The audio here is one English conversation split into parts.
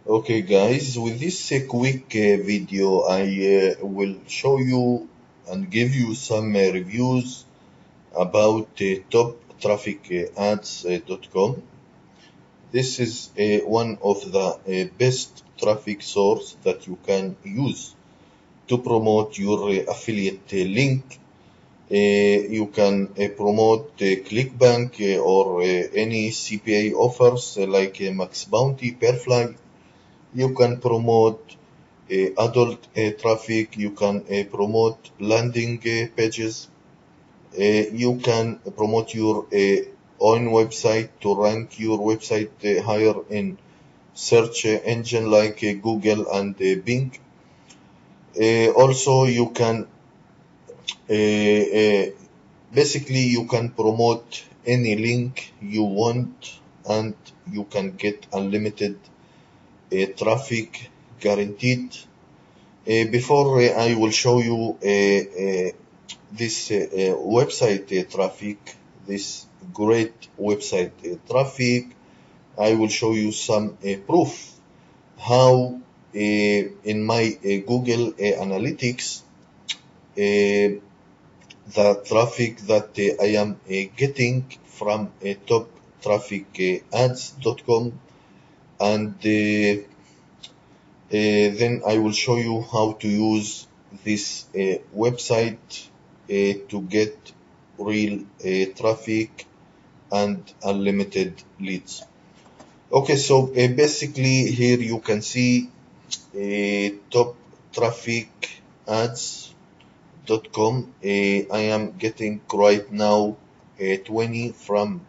Okay guys, with this quick video I will show you and give you some reviews about toptrafficads.com. This is one of the best traffic source that you can use to promote your affiliate link. You can promote ClickBank or any CPA offers like Max Bounty, Perfly. You can promote adult traffic. You can promote landing pages. You can promote your own website to rank your website higher in search engine like Google and Bing. Also, you can basically you can promote any link you want, and you can get unlimited traffic guaranteed. Before I will show you this website Trafic, this great website Trafic, I will show you some proof how in my Google Analytics the traffic that I am getting from toptrafficads.com, and then I will show you how to use this website to get real traffic and unlimited leads. Okay, so basically here you can see toptrafficads.com. I am getting right now 20 from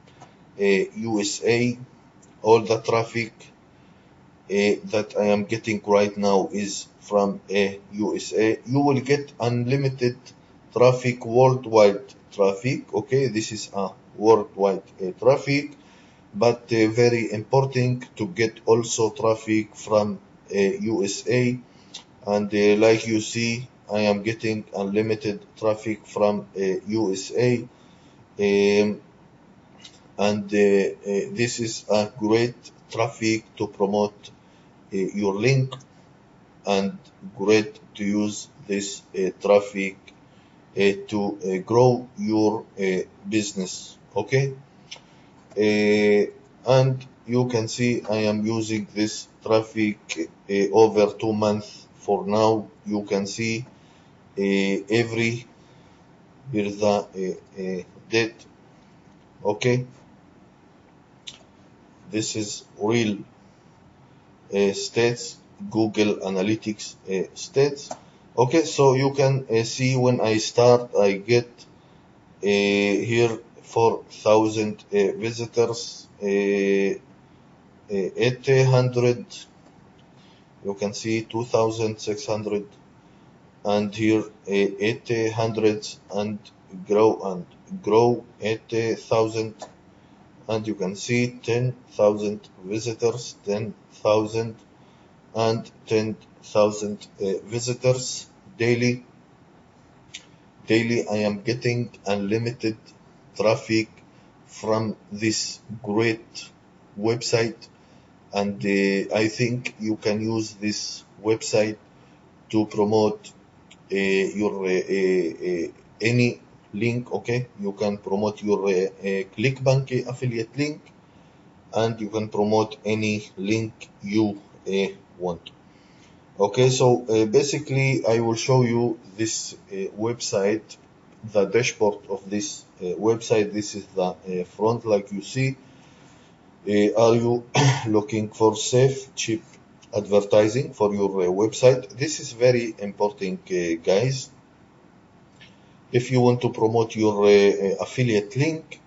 USA. All the traffic that I am getting right now is from USA. You will get unlimited traffic, worldwide traffic. Okay, this is a worldwide traffic, but very important to get also traffic from USA. And like you see, I am getting unlimited traffic from USA. And this is a great traffic to promote your link, and great to use this traffic to grow your business. Okay, and you can see I am using this traffic over 2 months for now. You can see every here's the date. Okay, this is real states, Google Analytics states. Okay, so you can see when I start, I get here 4,000 visitors, 800. You can see 2,600, and here 800, and grow 8,000. And you can see 10,000 visitors, 10,000, and 10,000 visitors daily. Daily I am getting unlimited traffic from this great website, and I think you can use this website to promote your any link. Okay, you can promote your ClickBank affiliate link, and you can promote any link you want. Okay, so basically I will show you this website, the dashboard of this website. This is the front, like you see. Are you looking for safe, cheap advertising for your website? This is very important, guys. If you want to promote your affiliate link,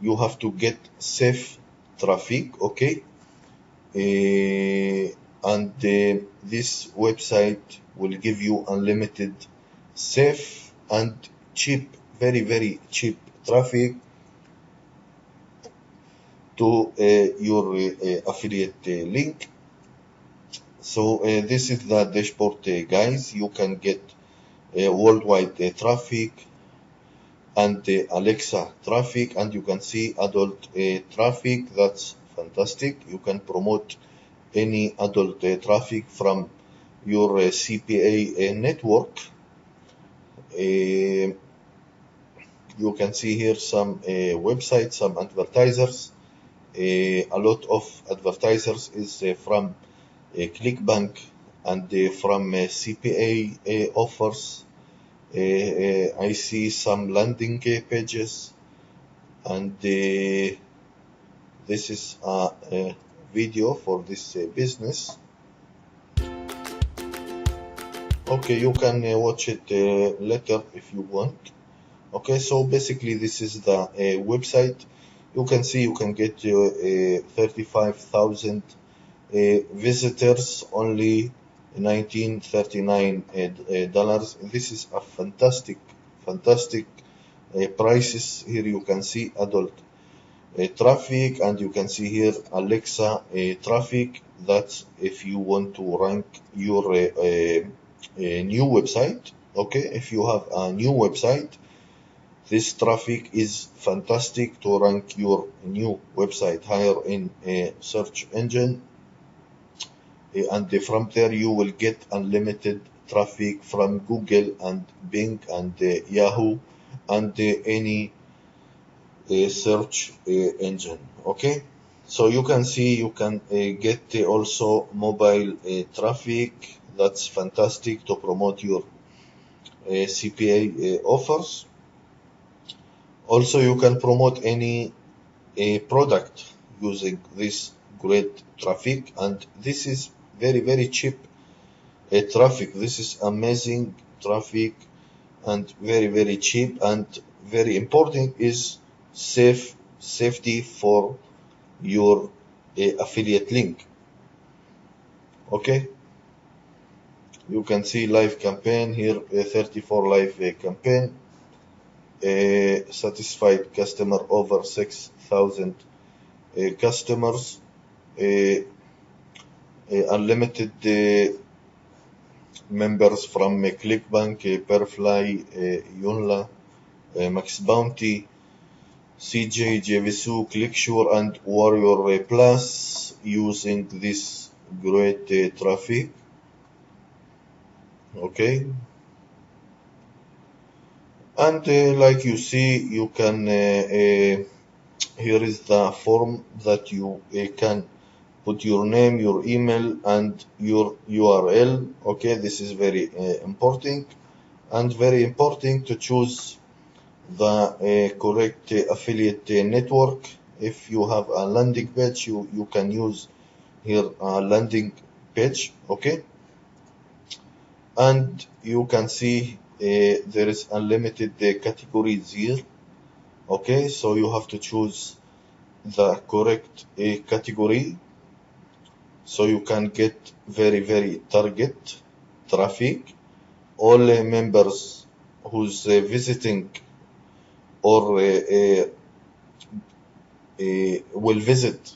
you have to get safe traffic. Okay, and this website will give you unlimited, safe, and cheap, very very cheap traffic to your affiliate link. So this is the dashboard, guys. You can get worldwide traffic and Alexa traffic, and you can see adult traffic. That's fantastic. You can promote any adult traffic from your CPA network. You can see here some websites, some advertisers. A lot of advertisers is from ClickBank and from CPA offers. I see some landing pages, and this is a video for this business. Okay, you can watch it later if you want. Okay, so basically this is the website. You can see you can get 35,000 visitors, only $19.39. This is a fantastic prices. Here you can see adult traffic, and you can see here Alexa traffic. That's if you want to rank your new website. Okay, if you have a new website, this traffic is fantastic to rank your new website higher in a search engine. And from there you will get unlimited traffic from Google and Bing and Yahoo and any search engine. Okay, so you can see you can get also mobile traffic. That's fantastic to promote your CPA offers. Also, you can promote any product using this great traffic, and this is very cheap traffic. This is amazing traffic and very cheap, and very important is safety for your affiliate link. Okay, you can see live campaign here, 34 live campaign, satisfied customer over 6,000 customers, unlimited members from ClickBank, Perfly, Yunla, Max Bounty, CJ, JVSU, ClickSure, and Warrior Plus using this great traffic. Okay, and like you see, you can here is the form that you can put your name, your email, and your URL. Okay, this is very important, and very important to choose the correct affiliate network. If you have a landing page, you can use here a landing page. Okay, and you can see there is unlimited categories here. Okay, so you have to choose the correct category so you can get very target traffic. All members who's visiting or will visit,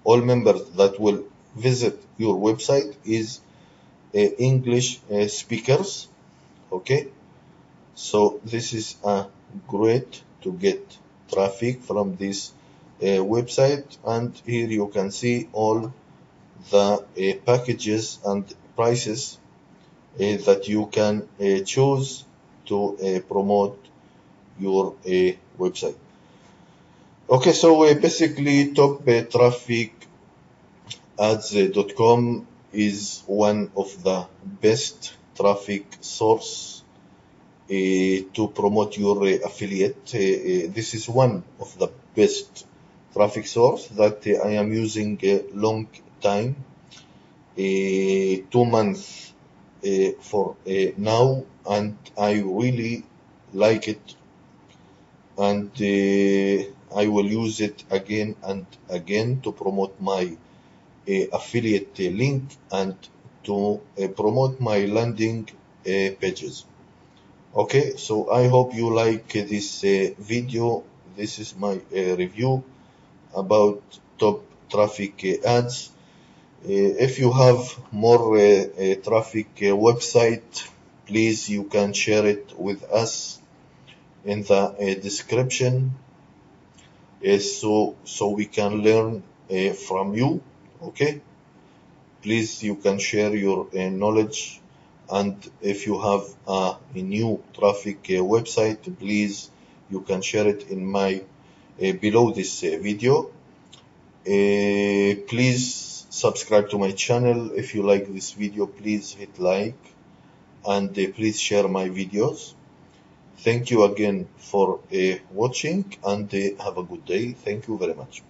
all members that will visit your website is English speakers. Okay, so this is a great to get traffic from this website, and here you can see all the packages and prices that you can choose to promote your website. Okay, so basically top traffic ads.com is one of the best traffic source to promote your affiliate. This is one of the best traffic source that I am using a long time, 2 months for now, and I really like it, and I will use it again and again to promote my affiliate link and to promote my landing pages. Okay, so I hope you like this video. This is my review about top traffic ads. If you have more traffic website, please you can share it with us in the description, so we can learn from you. Okay, Please, you can share your knowledge, and if you have a new traffic website, please you can share it in my below this video. Please subscribe to my channel. If you like this video, please hit like, and please share my videos. Thank you again for watching, and have a good day. Thank you very much.